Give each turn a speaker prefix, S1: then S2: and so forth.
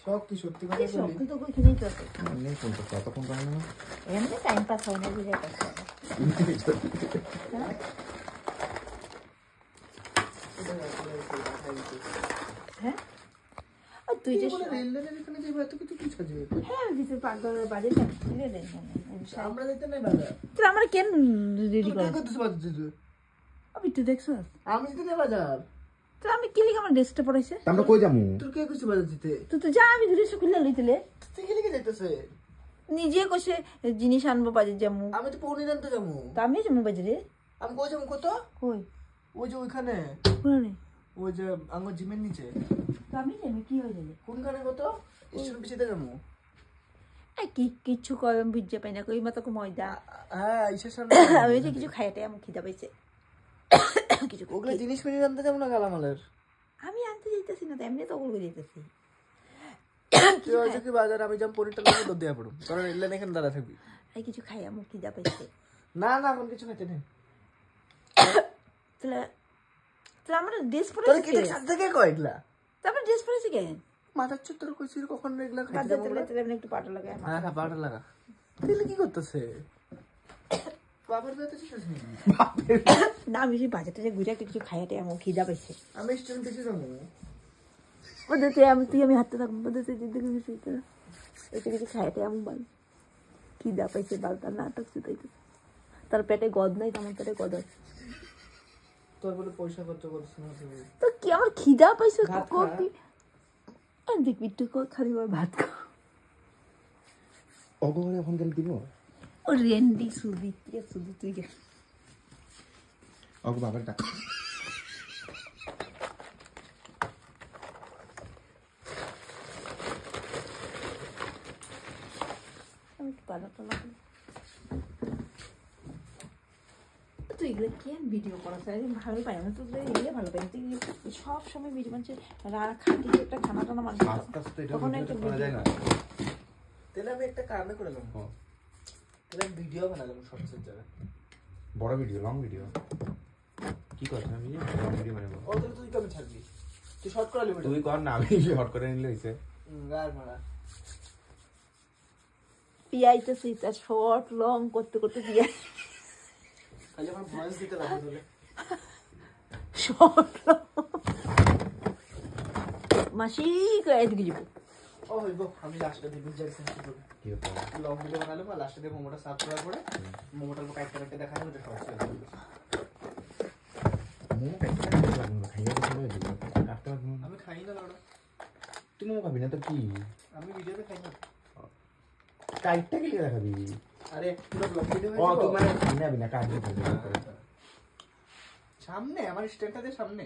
S1: শখ কি সত্যি কথা বলি?
S2: শখ তো ওইখানেই তো আছে।
S3: নেই কোন তো ততক্ষণ পারে না।
S2: এমনি টাইম পাস হয় না বুঝে পাচ্ছে। হ্যাঁ আর তুই যে
S1: রেল লাইনের এখানে যে এত কিছু কি সাজে?
S2: হ্যাঁ দিতে পাগলের বাড়ি থাকছিলে দেন
S1: আমরা যেতে নাই বাজার।
S2: তুই আমরা কেন রেডি
S1: তুই
S2: করে
S1: কে করতেছ বাজার যেতে?
S2: আমি তুই দেখছ
S1: আমি যেতে নাই বাজার।
S2: তুই আমি কি লিখে আমার ড্রেসটা পড়াইছে
S3: আমরা কই যামু?
S1: তুই কে করছিস বাজার যেতে?
S2: তুই তো যা আমি ধরে শুকিলে লইতেলে
S1: তুই কি লিখে যাইতেছে?
S2: নিজে কইছে জিনিস আনবো বাজার যামু
S1: আমি তো পৌনে জানতে যাবো।
S2: তা আমি যাবো বাজারে
S1: আমি কই যাবো কত?
S2: কই
S1: ওই যে ওইখানে
S2: কোনে
S1: ওই যে আমার জিমের নিচে।
S2: তো আমি যাবো কি হয়ে যাবে
S1: কোনখানে কত? স্টেশন পিছিয়ে যাবো।
S2: এই কি কিছু কই আমি বুঝতে পাই না কই মতো ময়দা
S1: হ্যাঁ ইসের সামনে
S2: আমি যে কিছু খাইতে আমি খিদা পাইছে কিছু
S1: ওগুলো জিনিস মিনিস আনতে যাবো না গালামালের।
S2: আমি আনতে যাইতেছি না তো এমনি তো ওগুলো যাইতেছি
S1: তুই হয়তো কি বাজার আমি যাম পরিটা লাগে দৌড় দেয়া পড়ুম তোরা রেল লাইন এখানে দাঁড়া থাকবি।
S2: এই কিছু খাই আমি খিদা পাইছে
S1: না না আমি কিছু খাইতে নেই।
S2: তাহলে তাহলে আমরা ড্রেস
S1: তোর
S2: পরেছি
S1: কি দেখ থেকে কয় এগুলা?
S2: তারপর ড্রেস পরেছি কেন
S1: মাথার চুল তোর কইছিস কখন এগুলা খাইতে
S2: বাজার
S1: যাবো?
S2: তাহলে তাহলে আমি একটু পাটা লাগাই
S1: হ্যাঁ হ্যাঁ পাউডার লাগা। দিলে কি করতেছে? বাবার যাইতেছিস নাকি?
S2: না আমি সেই বাজারটা যে ঘুরে কিছু খাইতে আমার খিদা পাইছে
S1: আমি স্টেশন পিছিয়ে যাবো।
S2: ওদেরতে আমি তুই আমি হাঁটতে থাকবো ওদেরতে দিতে কিছু এটা কিছু খাইতে এমন বাল খিদা পাইছে বালটা নাটক শুধাইতে তার পেটে গদ নাই তেমন পেটে গদ আছে
S1: তোর বলে পয়সা খরচ করছিস না তুই।
S2: তো কি আমার খিদা পাইছে
S1: ভাত খা।
S2: কপি আর দেখবি একটু খালি ভাত খা
S3: অগরে এখন গেল দিব।
S2: ও রেন্ডি সুদি তুই গে
S3: অগ বাবাটা
S2: আমি একটু পালাটা লাগলো তুই এগুলো কেন ভিডিও করা চাই ভালো পাই না তো এগুলো ভালো পাই তুই সব সময় ভিডিও বানছে খাটি একটা খানা টানা মানুষ
S3: আস্তে আস্তে এটা
S2: তখন একটা
S3: করা যায় না।
S1: তাহলে আমি একটা কাম করলাম। তাহলে ভিডিও বানালাম শর্টসের জায়গায়।
S3: বড় ভিডিও লং ভিডিও কি করছ আমি লং ভিডিও বানাবো।
S1: ও তাহলে তুই কেমন ছাড়বি? তুই শর্ট করে নিবি।
S3: তুই কর না আমি শর্ট করে নিলে হইছে।
S1: গার মারা।
S2: পিয়াইতেছি তা শর্ট লং করতে করতে পিয়াই
S1: খালি আমার ভয়েস দিতে লাগবে তাহলে।
S2: শর্ট মাসি করে এদিকে যাবো
S1: ও হইব আমি লাস্টে দিয়ে বুঝাই সেন্স করব।
S3: কি হতো?
S1: লং ভিডিও বানালাম আর লাস্টে দিয়ে মোমোটা সার্ভ করার পরে মোমোটা কাটতে কাটতে দেখানো ওটা শর্টস হয়ে যাবে।
S3: মোমো খাইতে লাগবে খাইয়া দিলে দিব। কাটতে লাগবে।
S1: আমি খাই না ওটা।
S3: তুই মোমো খাবি না তো কি?
S1: আমি ভিডিওতে খাই না।
S3: কাইটটা কি দেখাবি?
S1: আরে পুরো ব্লগ ভিডিও
S3: ও
S1: হয়ে
S3: তুই
S1: যাবে।
S3: মানে খাবি না কাটবি
S1: সামনে আমার স্ট্যান্ডটা দিয়ে সামনে।